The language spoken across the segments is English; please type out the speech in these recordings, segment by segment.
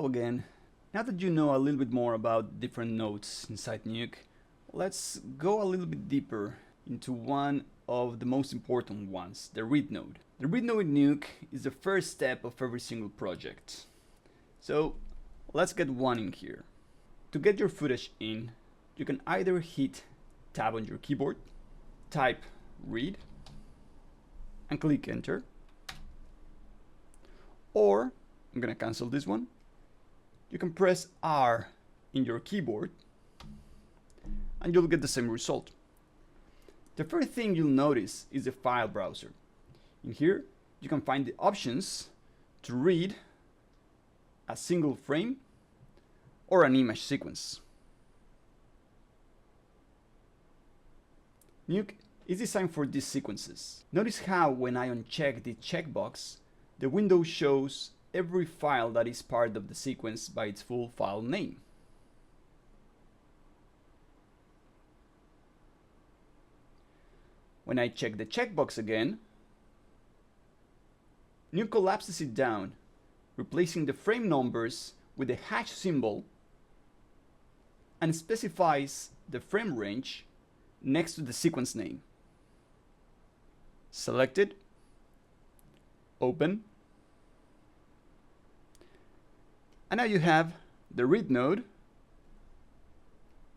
again. Now that you know a little bit more about different nodes inside Nuke, let's go a little bit deeper into one of the most important ones, the read node. The read node in Nuke is the first step of every single project. So let's get one in here. To get your footage in, you can either hit tab on your keyboard, type read, and click enter. Or, I'm gonna cancel this one. You can press R in your keyboard and you'll get the same result. The first thing you'll notice is the file browser. In here, you can find the options to read a single frame or an image sequence. Nuke is designed for these sequences. Notice how when I uncheck the checkbox, the window shows every file that is part of the sequence by its full file name. When I check the checkbox again, Nuke collapses it down, replacing the frame numbers with a hash symbol and specifies the frame range next to the sequence name. Select it, open, and now you have the read node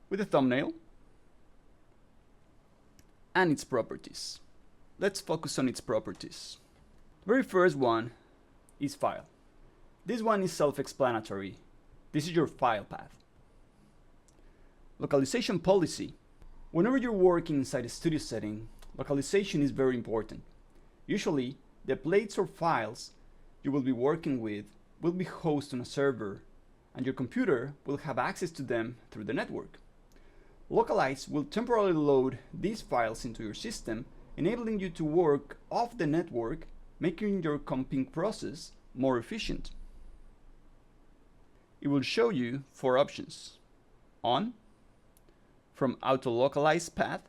with a thumbnail and its properties. Let's focus on its properties. The very first one is file. This one is self-explanatory. This is your file path. Localization policy. Whenever you're working inside a studio setting, localization is very important. Usually, the plates or files you will be working with will be hosted on a server, and your computer will have access to them through the network. Localize will temporarily load these files into your system, enabling you to work off the network, making your comping process more efficient. It will show you 4 options: on, from auto-localize path,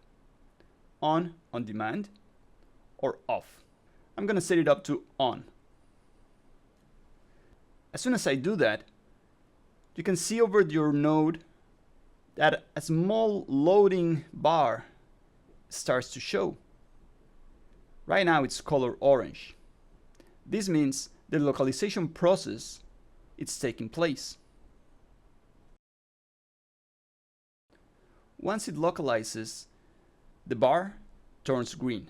on demand, or off. I'm gonna set it up to on. As soon as I do that, you can see over your node that a small loading bar starts to show. Right now it's color orange. This means the localization process is taking place. Once it localizes, the bar turns green.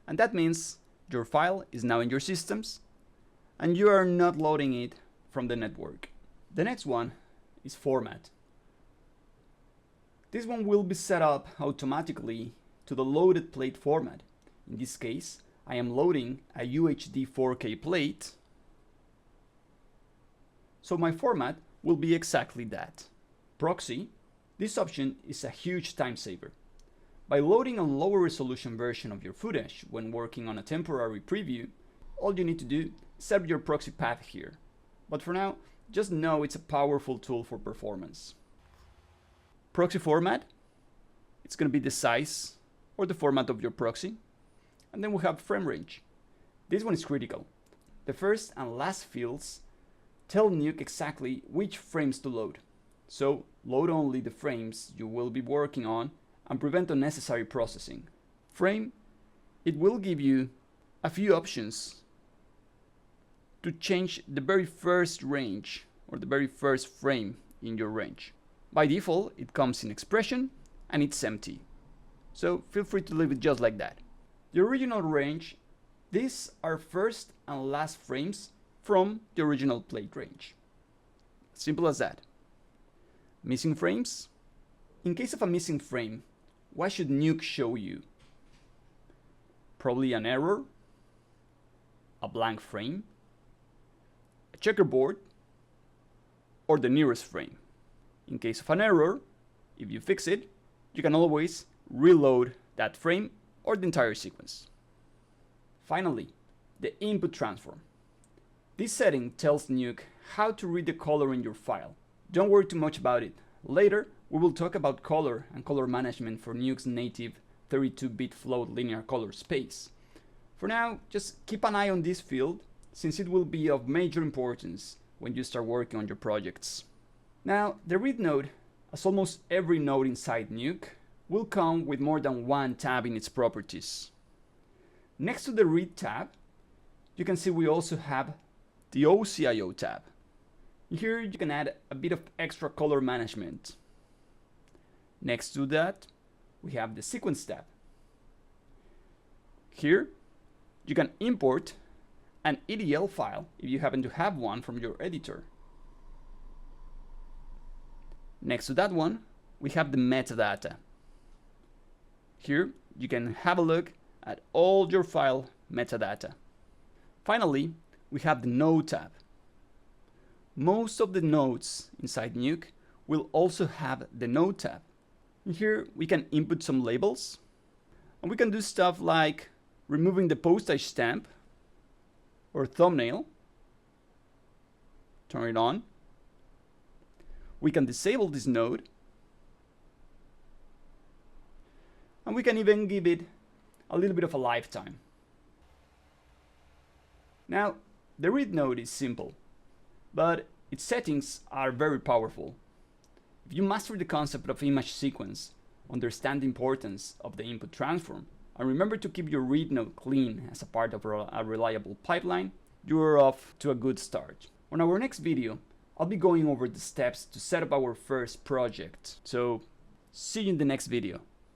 And that means your file is now in your systems and you are not loading it from the network. The next one is format. This one will be set up automatically to the loaded plate format. In this case, I am loading a UHD 4K plate, so my format will be exactly that. Proxy. This option is a huge time saver. By loading a lower resolution version of your footage when working on a temporary preview, all you need to do is set your proxy path here. But for now, just know it's a powerful tool for performance. Proxy format, it's going to be the size or the format of your proxy. And then we have frame range. This one is critical. The first and last fields tell Nuke exactly which frames to load. So load only the frames you will be working on and prevent unnecessary processing. Frame, it will give you a few options to change the very first range or the very first frame in your range. By default, it comes in expression and it's empty. So feel free to leave it just like that. The original range, these are first and last frames from the original plate range. Simple as that. Missing frames? In case of a missing frame, what should Nuke show you? Probably an error, a blank frame, a checkerboard, or the nearest frame. In case of an error, if you fix it, you can always reload that frame or the entire sequence. Finally, the input transform. This setting tells Nuke how to read the color in your file. Don't worry too much about it. Later, we will talk about color and color management for Nuke's native 32-bit float linear color space. For now, just keep an eye on this field, since it will be of major importance when you start working on your projects. Now, the read node, as almost every node inside Nuke, will come with more than one tab in its properties. Next to the read tab, you can see we also have the OCIO tab. Here you can add a bit of extra color management. Next to that, we have the sequence tab. Here, you can import an EDL file if you happen to have one from your editor. Next to that one, we have the metadata. Here, you can have a look at all your file metadata. Finally, we have the Node tab. Most of the nodes inside Nuke will also have the Node tab. Here, we can input some labels, and we can do stuff like removing the postage stamp or thumbnail. Turn it on. We can disable this node, and we can even give it a little bit of a lifetime. Now, the read node is simple, but its settings are very powerful. If you master the concept of image sequence, understand the importance of the input transform, and remember to keep your read node clean as a part of a reliable pipeline, you are off to a good start. On our next video, I'll be going over the steps to set up our first project. So, see you in the next video.